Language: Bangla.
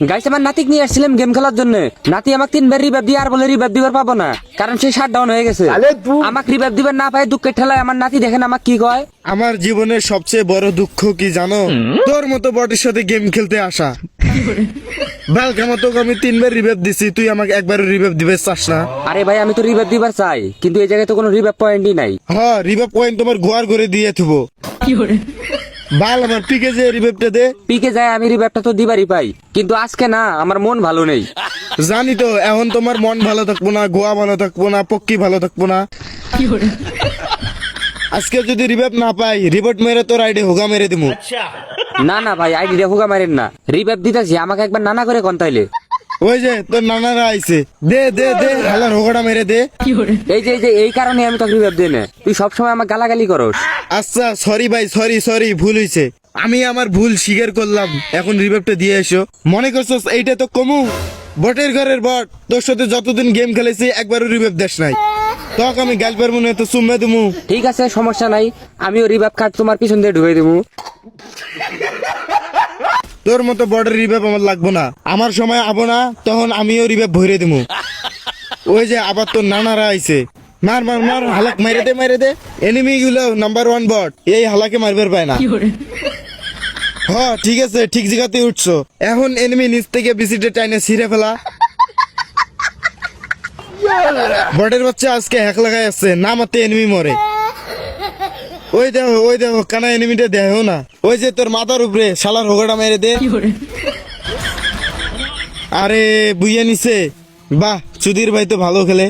গাইস আমার নাতিক নিয়ে আসছিলাম গেম খেলার জন্য। নাতি আমাকে 3 বার রিভাইভ দিয়ে আর বলে রিভাইভ দিবার পাবো না, কারণ সে শাট ডাউন হয়ে গেছে। আমাকে রিভাইভ দিবার না পাই দুঃখের ঠেলায় আমার নাতি দেখেন আমাকে কি কয়। আমার জীবনের সবচেয়ে বড় দুঃখ কি জানো? তোর মতো বটের সাথে গেম খেলতে আসা। বালকামা তোকে আমি 3 বার রিভাইভ দিছি, তুই আমাকে একবারও রিভাইভ দিবে চাস না? আরে ভাই আমি তো রিভাইভ দিবার চাই, কিন্তু এই জায়গায় তো কোনো রিভাইভ পয়েন্টই নাই। হ্যাঁ, রিভাইভ পয়েন্ট তোমার গোয়ার করে দিয়ে থুবো। বাল আমার পিকে যে রিভাইভটা দে। পিকে যায় আমি রিভাইভটা তো দিবারই পাই, কিন্তু আজকে না, আমার মন ভালো নেই। জানি তো, এখন তোমার মন ভালো থাকবো না, গোয়া ভালো থাকবো না, পক্কি ভালো থাকবো না। আজকে যদি রিভাইভ না পাই, রিভাইভ মেরে তোর আইডি হোগা মেরে দিমু। না না ভাই, আইডিটা হুগা মারেন না, রিভাইভ দিতেছি, আমাকে একবার নানা করে কোন তাইলে। ওই যে তোর নানারা আইছে, দে দে দে, হালার হোগাটা মেরে দে। এই যে এই কারণে আমি তোকে রিভাইভ দিই না, তুই সবসময় আমার গালাগালি করস। আচ্ছা সরি ভাই, সরি সরি, ভুল হয়েছে। আমি আমার ভুল স্বীকার করলাম, এখন রিভাইভটা দিয়ে এসো। মনে করছস এইটা তো কমু? বটের ঘরের বট, তোর সাথে যতদিন গেম খেলেছি একবারও রিভাইভ দেশ নাই। তখন আমি গাল পারবো না, তো চুম্মা দিমু। ঠিক আছে সমস্যা নাই, আমিও রিভাইভ কার্ড তোমার পিছন দিয়ে ঢুকে দেবো। তোর মতো বটের রিভাইভ আমার লাগবো না, আমার সময় আবো না, তখন আমিও রিভাইভ ভরে দিমু। ওই যে আবার তোর নানারা আইছে, মার মার মার, হালাক মাইরে দে মাইরে দে। এনিমি গুলো নাম্বার 1 বট, এই হালাকে মারবার পায় না। হ্যাঁ ঠিক আছে, ঠিক জায়গাতে উঠছো। এখন এনিমি নিচ থেকে বিসিটে টাইনে ছিঁড়ে ফেলা। বটের বাচ্চা আজকে হ্যাক লাগাই আছে, না মারতে এনিমি মরে। ওই দেখো কানা এনিমিটা দেখো না, ওই যে তোর মাথার উপরে, শালার হোগাটা মেরে দে। আরে বুইয়া নিছে, বাহ চুদির ভাই তো ভালো খেলে।